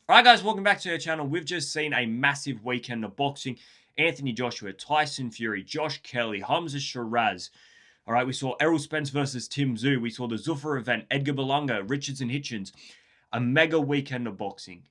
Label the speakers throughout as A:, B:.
A: All right, guys, welcome back to our channel. We've just seen a massive weekend of boxing. Anthony Joshua, Tyson Fury, Josh Kelly, Hamza Shiraz. All right, we saw Errol Spence versus Tim Tszyu. We saw the Zuffa event, Edgar Berlanga, Richards and Hitchens. A mega weekend of boxing.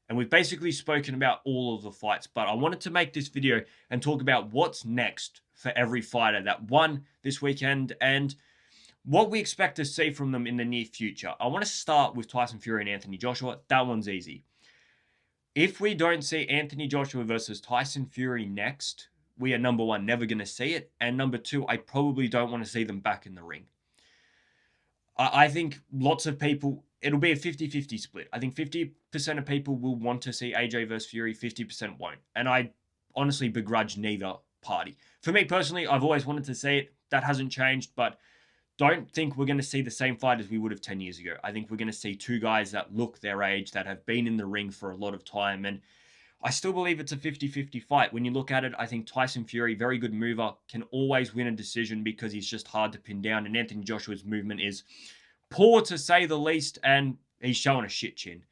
A: And we've basically spoken about all of the fights, but I wanted to make this video and talk about what's next for every fighter that won this weekend and what we expect to see from them in the near future. I want to start with Tyson Fury and Anthony Joshua. That one's easy. If we don't see Anthony Joshua versus Tyson Fury next, we are number one, never going to see it. And number two, I probably don't want to see them back in the ring. I think lots of people, it'll be a 50-50 split. I think 50% of people will want to see AJ versus Fury, 50% won't. And I honestly begrudge neither party. For me personally, I've always wanted to see it. That hasn't changed, but don't think we're going to see the same fight as we would have 10 years ago. I think we're going to see two guys that look their age, that have been in the ring for a lot of time. And I still believe it's a 50-50 fight. When you look at it, I think Tyson Fury, very good mover, can always win a decision because he's just hard to pin down. And Anthony Joshua's movement is poor to say the least, and he's showing a shit chin.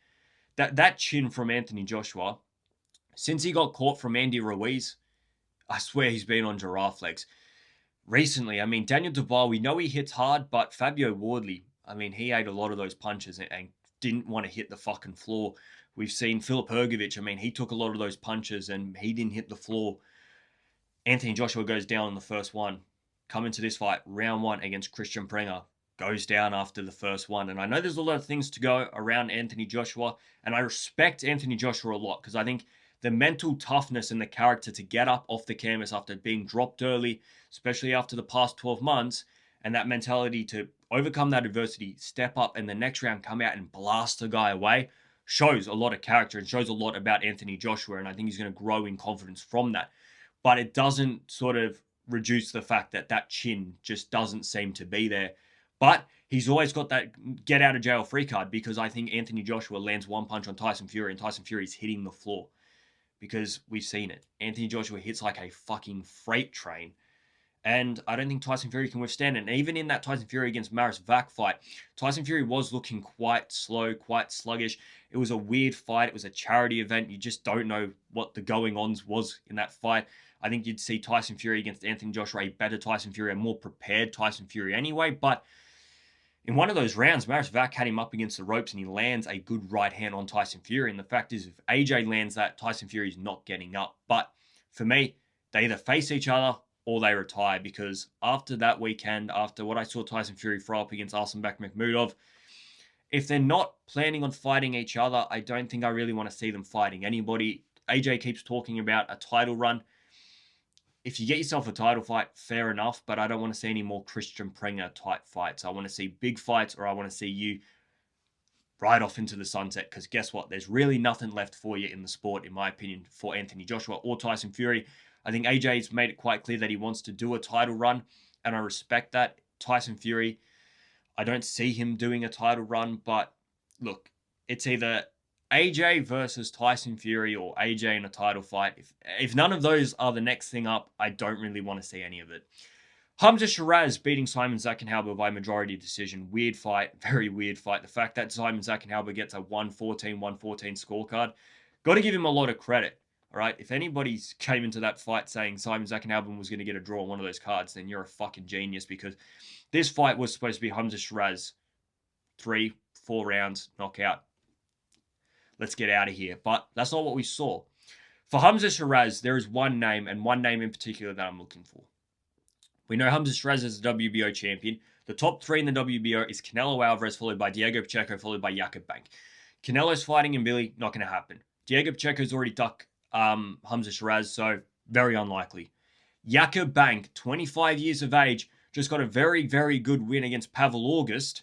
A: That chin from Anthony Joshua, since he got caught from Andy Ruiz, I swear he's been on giraffe legs. Recently, I mean, Daniel Dubois, we know he hits hard, but Fabio Wardley, I mean, he ate a lot of those punches and didn't want to hit the fucking floor. We've seen Filip Hrgović, I mean, he took a lot of those punches and he didn't hit the floor. Anthony Joshua goes down in the first one. Come into this fight, round one against Christian Prenga, goes down after the first one. And I know there's a lot of things to go around Anthony Joshua, and I respect Anthony Joshua a lot because I think the mental toughness and the character to get up off the canvas after being dropped early, especially after the past 12 months, and that mentality to overcome that adversity, step up, and the next round come out and blast the guy away, shows a lot of character and shows a lot about Anthony Joshua, and I think he's going to grow in confidence from that. But it doesn't sort of reduce the fact that that chin just doesn't seem to be there. But he's always got that get out of jail free card because I think Anthony Joshua lands one punch on Tyson Fury and Tyson Fury's hitting the floor. Because we've seen it. Anthony Joshua hits like a fucking freight train. And I don't think Tyson Fury can withstand it. And even in that Tyson Fury against Maris Vac fight, Tyson Fury was looking quite slow, quite sluggish. It was a weird fight. It was a charity event. You just don't know what the going-ons was in that fight. I think you'd see Tyson Fury against Anthony Joshua, a better Tyson Fury, a more prepared Tyson Fury anyway. But in one of those rounds, Maris Vac had him up against the ropes and he lands a good right hand on Tyson Fury. And the fact is, if AJ lands that, Tyson Fury is not getting up. But for me, they either face each other or they retire because after that weekend, after what I saw Tyson Fury throw up against Arsenbek Makhmudov, if they're not planning on fighting each other, I don't think I really want to see them fighting anybody. AJ keeps talking about a title run. If you get yourself a title fight, fair enough, but I don't want to see any more Christian Prenga type fights. I want to see big fights, or I want to see you ride off into the sunset, because guess what? There's really nothing left for you in the sport, in my opinion, for Anthony Joshua or Tyson Fury. I think AJ's made it quite clear that he wants to do a title run, and I respect that. Tyson Fury, I don't see him doing a title run, but look, it's either AJ versus Tyson Fury or AJ in a title fight. If none of those are the next thing up, I don't really want to see any of it. Hamza Shiraz beating Simon Zackenhauber by majority decision. Weird fight. Very weird fight. The fact that Simon Zackenhauber gets a 114-114 scorecard, got to give him a lot of credit. All right, if anybody came into that fight saying Simon Zackenhauber was going to get a draw on one of those cards, then you're a fucking genius, because this fight was supposed to be Hamza Shiraz 3-4 rounds knockout. Let's get out of here. But that's not what we saw. For Hamza Shiraz, there is one name, and one name in particular that I'm looking for. We know Hamza Shiraz is the WBO champion. The top three in the WBO is Canelo Alvarez, followed by Diego Pacheco, followed by Jakob Bank. Canelo's fighting in Billy, not going to happen. Diego Pacheco's already ducked Hamza Shiraz, so very unlikely. Jakob Bank, 25 years of age, just got a very, very good win against Pavel August.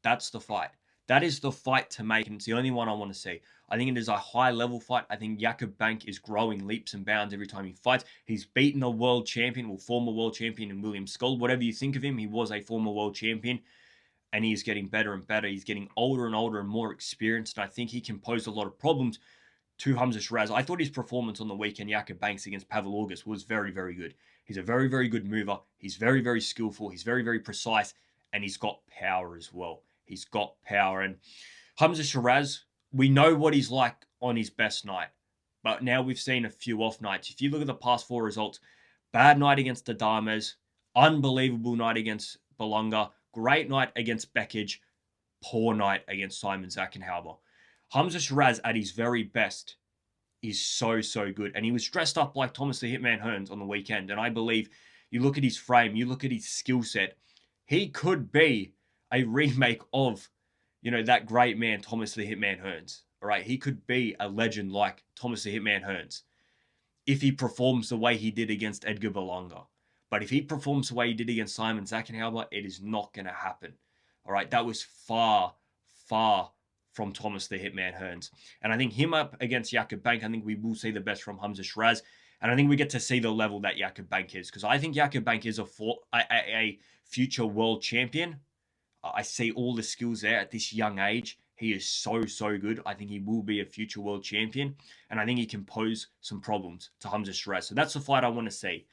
A: That's the fight. That is the fight to make, and it's the only one I want to see. I think it is a high-level fight. I think Jakob Bank is growing leaps and bounds every time he fights. He's beaten a world champion, or former world champion, in William Scull. Whatever you think of him, he was a former world champion, and he is getting better and better. He's getting older and older and more experienced, and I think he can pose a lot of problems to Hamza Shiraz. I thought his performance on the weekend, Jakob Banks against Pavel August, was very, very good. He's a very, very good mover. He's very, very skillful. He's very, very precise, and he's got power as well. He's got power. And Hamza Shiraz, we know what he's like on his best night, but now we've seen a few off nights. If you look at the past 4 results, bad night against Adames, unbelievable night against Belunga, great night against Beckage, poor night against Simon Zackenhauber. Hamza Shiraz at his very best is so, so good. And he was dressed up like Thomas the Hitman Hearns on the weekend. And I believe you look at his frame, you look at his skill set, he could be a remake of, that great man, Thomas the Hitman Hearns. All right, he could be a legend like Thomas the Hitman Hearns if he performs the way he did against Edgar Belonga. But if he performs the way he did against Simon Zackenhauber, it is not going to happen. All right, that was far, far from Thomas the Hitman Hearns. And I think him up against Jakob Bank, I think we will see the best from Hamza Shiraz. And I think we get to see the level that Jakob Bank is. Because I think Jakob Bank is a future world champion. I see all the skills there at this young age. He is so, so good. I think he will be a future world champion. And I think he can pose some problems to Hamza Shiraz. So that's the fight I want to see.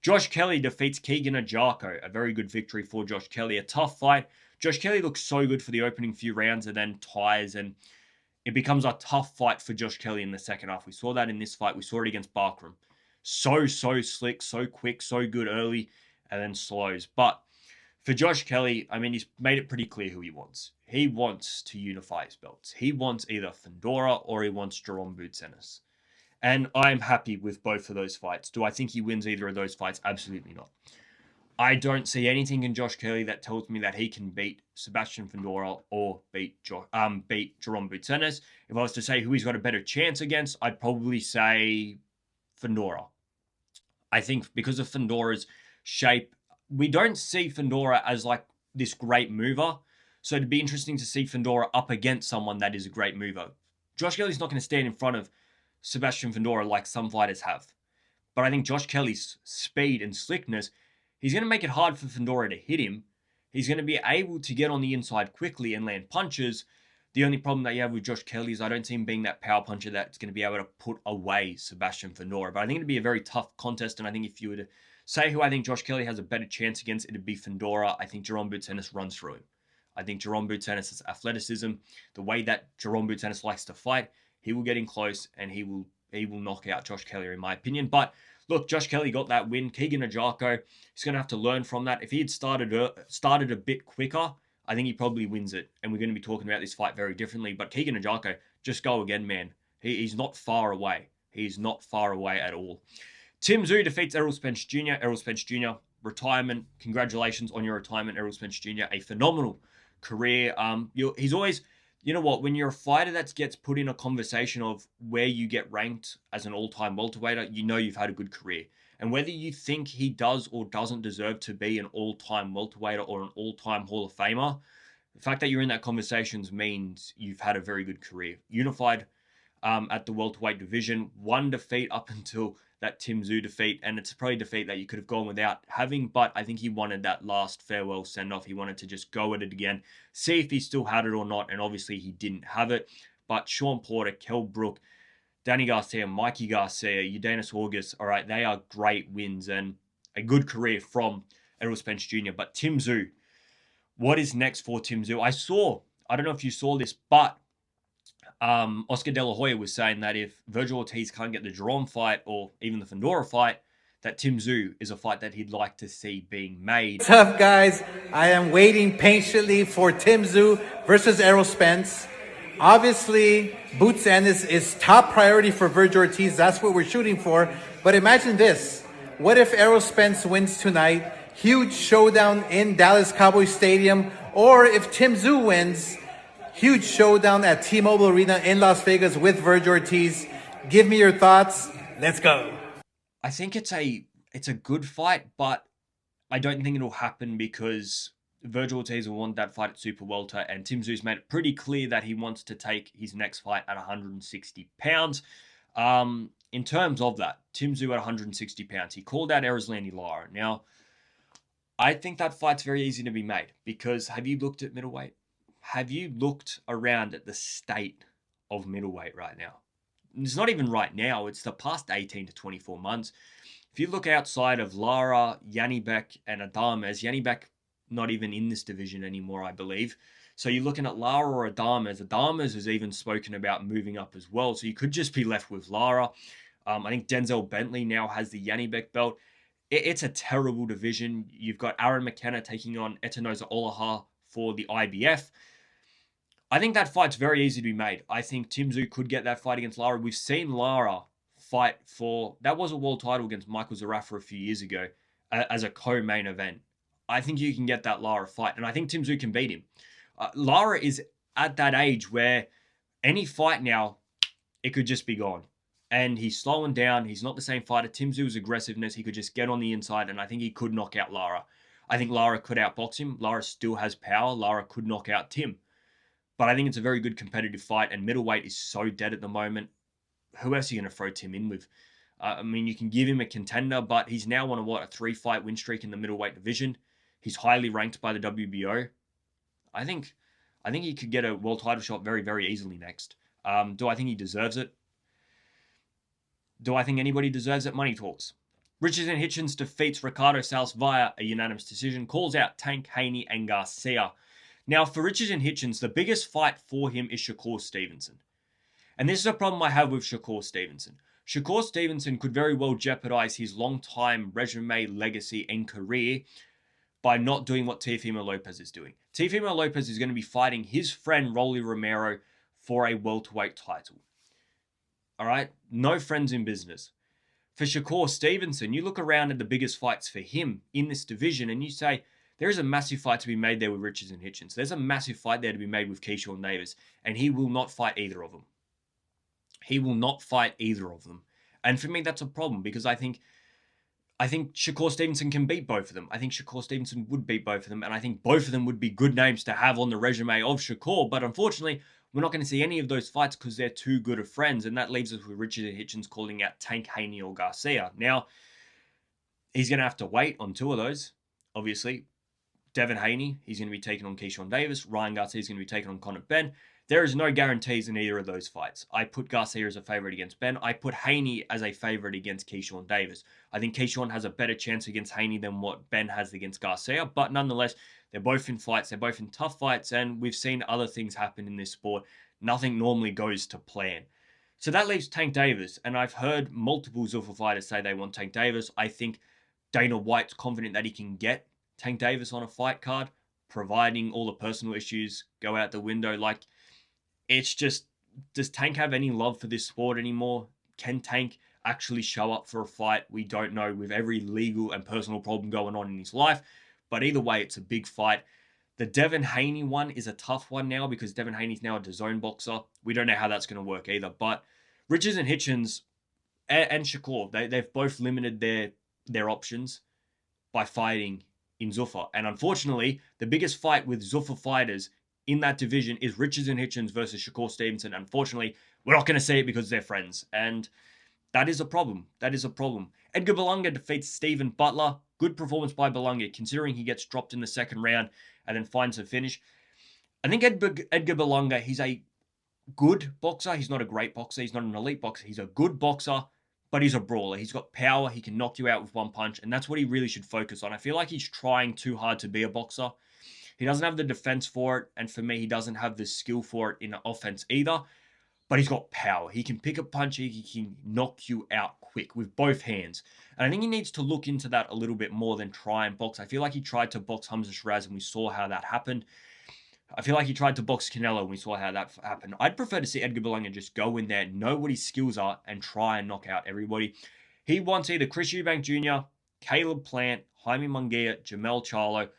A: Josh Kelly defeats Keegan Ajarko. A very good victory for Josh Kelly. A tough fight. Josh Kelly looks so good for the opening few rounds and then ties, and it becomes a tough fight for Josh Kelly in the second half. We saw that in this fight. We saw it against Barkram. So slick, so quick, so good early, and then slows. But for Josh Kelly, I mean, he's made it pretty clear who he wants. He wants to unify his belts. He wants either Fundora or he wants Jerome Boutsenis. And I'm happy with both of those fights. Do I think he wins either of those fights? Absolutely not. I don't see anything in Josh Kelly that tells me that he can beat Sebastian Fundora or beat Jerome Boutsenis. If I was to say who he's got a better chance against, I'd probably say Fundora. I think because of Fundora's shape, we don't see Fundora as like this great mover. So it'd be interesting to see Fundora up against someone that is a great mover. Josh Kelly's not going to stand in front of Sebastian Fundora like some fighters have. But I think Josh Kelly's speed and slickness, he's going to make it hard for Fundora to hit him. He's going to be able to get on the inside quickly and land punches. The only problem that you have with Josh Kelly is I don't see him being that power puncher that's going to be able to put away Sebastian Fundora. But I think it'd be a very tough contest. And I think if you were to say who I think Josh Kelly has a better chance against, it'd be Fundora. I think Jerome Boutsenis runs through him. I think Jerome Boutsenis' athleticism, the way that Jerome Boutsenis likes to fight, he will get in close and he will knock out Josh Kelly, in my opinion. But look, Josh Kelly got that win. Keegan Ajarko, he's going to have to learn from that. If he had started a bit quicker, I think he probably wins it. And we're going to be talking about this fight very differently. But Keegan Ajarko, just go again, man. He's not far away. He's not far away at all. Tim Tszyu defeats Errol Spence Jr. Errol Spence Jr., retirement. Congratulations on your retirement, Errol Spence Jr. A phenomenal career. He's always, you know what, when you're a fighter that gets put in a conversation of where you get ranked as an all-time welterweight, you know you've had a good career. And whether you think he does or doesn't deserve to be an all-time welterweight or an all-time Hall of Famer, the fact that you're in that conversation means you've had a very good career. Unified at the welterweight division, one defeat up until that Tim Tszyu defeat, and it's probably a defeat that you could have gone without having, but I think he wanted that last farewell send-off. He wanted to just go at it again, see if he still had it or not, and obviously he didn't have it. But Sean Porter, Kell Brook, Danny Garcia, Mikey Garcia, Udanis August, all right, they are great wins and a good career from Errol Spence Jr. But Tim Tszyu, what is next for Tim Tszyu? I don't know if you saw this, but Oscar De La Hoya was saying that if Virgil Ortiz can't get the Jerome fight or even the Fundora fight, that Tim Tszyu is a fight that he'd like to see being made.
B: What's up, guys? I am waiting patiently for Tim Tszyu versus Errol Spence. Obviously, Boutsenis is top priority for Virgil Ortiz. That's what we're shooting for. But imagine this. What if Errol Spence wins tonight? Huge showdown in Dallas Cowboys Stadium. Or if Tim Tszyu wins, huge showdown at T-Mobile Arena in Las Vegas with Virgil Ortiz. Give me your thoughts. Let's go.
A: I think it's a good fight, but I don't think it'll happen because Virgil Ortiz will want that fight at Super Welter, and Tim Tszyu's made it pretty clear that he wants to take his next fight at 160 pounds. In terms of that, Tim Tszyu at 160 pounds, he called out Erislandy Lara. Now, I think that fight's very easy to be made because have you looked at middleweight? Have you looked around at the state of middleweight right now? It's not even right now. It's the past 18 to 24 months. If you look outside of Lara, Janibek, and Adames, Janibek not even in this division anymore, I believe. So you're looking at Lara or Adames. Adames has even spoken about moving up as well. So you could just be left with Lara. I think Denzel Bentley now has the Yannibeck belt. It's a terrible division. You've got Aaron McKenna taking on Etanoza Olaha for the IBF. I think that fight's very easy to be made. I think Tim Tszyu could get that fight against Lara. We've seen Lara fight for, that was a world title against Michael Zarafa a few years ago as a co-main event. I think you can get that Lara fight, and I think Tim Tszyu can beat him. Lara is at that age where any fight now, it could just be gone. And he's slowing down. He's not the same fighter. Tim Tszyu's aggressiveness, he could just get on the inside, and I think he could knock out Lara. I think Lara could outbox him. Lara still has power. Lara could knock out Tim. But I think it's a very good competitive fight, and middleweight is so dead at the moment. Who else are you going to throw Tim in with? I mean, you can give him a contender, but he's now on a 3-fight win streak in the middleweight division. He's highly ranked by the WBO. I think he could get a world title shot very, very easily next. Do I think he deserves it? Do I think anybody deserves it? Money talks. Richardson Hitchens defeats Ricardo Salas via a unanimous decision, calls out Tank, Haney, and Garcia. Now, for Richardson Hitchens, the biggest fight for him is Shakur Stevenson. And this is a problem I have with Shakur Stevenson. Shakur Stevenson could very well jeopardize his long-time resume, legacy, and career by not doing what Teofimo Lopez is doing. Teofimo Lopez is going to be fighting his friend Rolly Romero for a welterweight title. All right? No friends in business. For Shakur Stevenson, you look around at the biggest fights for him in this division and you say, there is a massive fight to be made there with Richardson Hitchens. There's a massive fight there to be made with Keyshawn Davis, and he will not fight either of them. He will not fight either of them. And for me, that's a problem because I think Shakur Stevenson can beat both of them. I think Shakur Stevenson would beat both of them, and I think both of them would be good names to have on the resume of Shakur. But unfortunately, we're not going to see any of those fights because they're too good of friends, and that leaves us with Richardson Hitchens calling out Tank, Haney, or Garcia. Now, he's going to have to wait on two of those, obviously. Devin Haney, he's going to be taking on Keyshawn Davis. Ryan Garcia is going to be taking on Conor Ben. There is no guarantees in either of those fights. I put Garcia as a favorite against Ben. I put Haney as a favorite against Keyshawn Davis. I think Keyshawn has a better chance against Haney than what Ben has against Garcia. But nonetheless, they're both in fights. They're both in tough fights. And we've seen other things happen in this sport. Nothing normally goes to plan. So that leaves Tank Davis. And I've heard multiple Zuffa fighters say they want Tank Davis. I think Dana White's confident that he can get Tank Davis on a fight card, providing all the personal issues go out the window. Like, it's just, does Tank have any love for this sport anymore? Can Tank actually show up for a fight? We don't know, with every legal and personal problem going on in his life. But either way, it's a big fight. The Devin Haney one is a tough one now because Devin Haney's now a DAZN boxer. We don't know how that's going to work either. But Richardson Hitchens and Shakur, they've both limited their options by fighting in Zuffa. And unfortunately, the biggest fight with Zuffa fighters in that division is Richardson Hitchens versus Shakur Stevenson. Unfortunately, we're not going to see it because they're friends. And that is a problem. That is a problem. Edgar Berlanga defeats Stephen Butler. Good performance by Berlanga, considering he gets dropped in the second round and then finds a finish. I think Edgar Berlanga, he's a good boxer. He's not a great boxer. He's not an elite boxer. He's a good boxer, but he's a brawler. He's got power. He can knock you out with one punch, and that's what he really should focus on. I feel like he's trying too hard to be a boxer. He doesn't have the defense for it, and for me, he doesn't have the skill for it in offense either, but he's got power. He can pick a punch. He can knock you out quick with both hands, and I think he needs to look into that a little bit more than try and box. I feel like he tried to box Hamza Shiraz, and we saw how that happened. I feel like he tried to box Canelo, and we saw how that happened. I'd prefer to see Edgar Berlanga just go in there, know what his skills are, and try and knock out everybody. He wants either Chris Eubank Jr., Caleb Plant, Jaime Munguia, Jamal Charlo,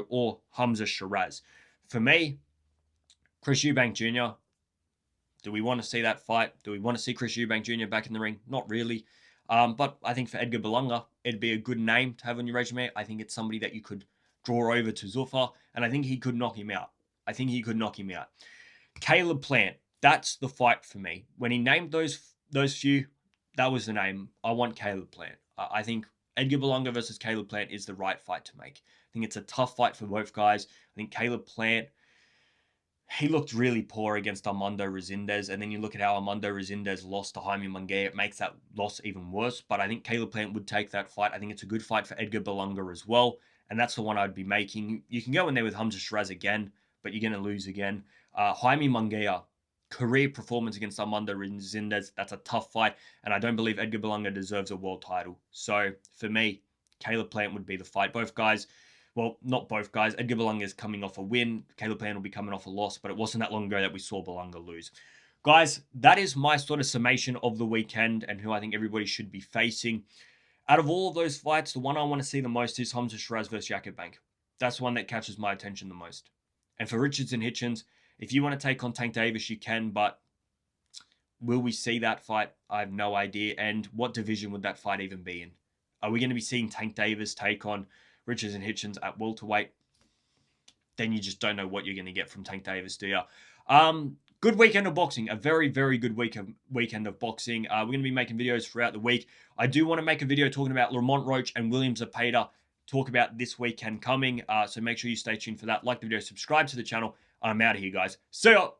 A: or Hamza Shiraz. For me, Chris Eubank Jr., do we want to see that fight? Do we want to see Chris Eubank Jr. back in the ring? Not really. But I think for Edgar Berlanga, it'd be a good name to have on your resume. I think it's somebody that you could draw over to Zuffa, and I think he could knock him out. Caleb Plant, that's the fight for me. When he named those few, that was the name. I want Caleb Plant. I think Edgar Berlanga versus Caleb Plant is the right fight to make. I think it's a tough fight for both guys. I think Caleb Plant, he looked really poor against Armando Resendez, and then you look at how Armando Resendez lost to Jaime Munguia. It makes that loss even worse, but I think Caleb Plant would take that fight. I think it's a good fight for Edgar Berlanga as well, and that's the one I'd be making. You can go in there with Hamza Shiraz again, but you're going to lose again. Jaime Munguia, career performance against Armando Resendes. That's a tough fight, and I don't believe Edgar Berlanga deserves a world title. So for me, Caleb Plant would be the fight. Both guys, well, not both guys. Edgar Berlanga is coming off a win. Caleb Plant will be coming off a loss, but it wasn't that long ago that we saw Berlanga lose. Guys, that is my sort of summation of the weekend and who I think everybody should be facing. Out of all of those fights, the one I want to see the most is Hamza Shiraz versus Jakob Bank. That's the one that catches my attention the most. And for Richards and Hitchens, if you want to take on Tank Davis, you can, but will we see that fight? I have no idea. And what division would that fight even be in? Are we going to be seeing Tank Davis take on Richards and Hitchens at welterweight? Then you just don't know what you're going to get from Tank Davis, do you? Good weekend of boxing. A very, very good weekend of boxing. We're going to be making videos throughout the week. I do want to make a video talking about Lamont Roach and William Zepeda. Talk about this weekend coming. So make sure you stay tuned for that. Like the video, subscribe to the channel. I'm out of here, guys. See ya.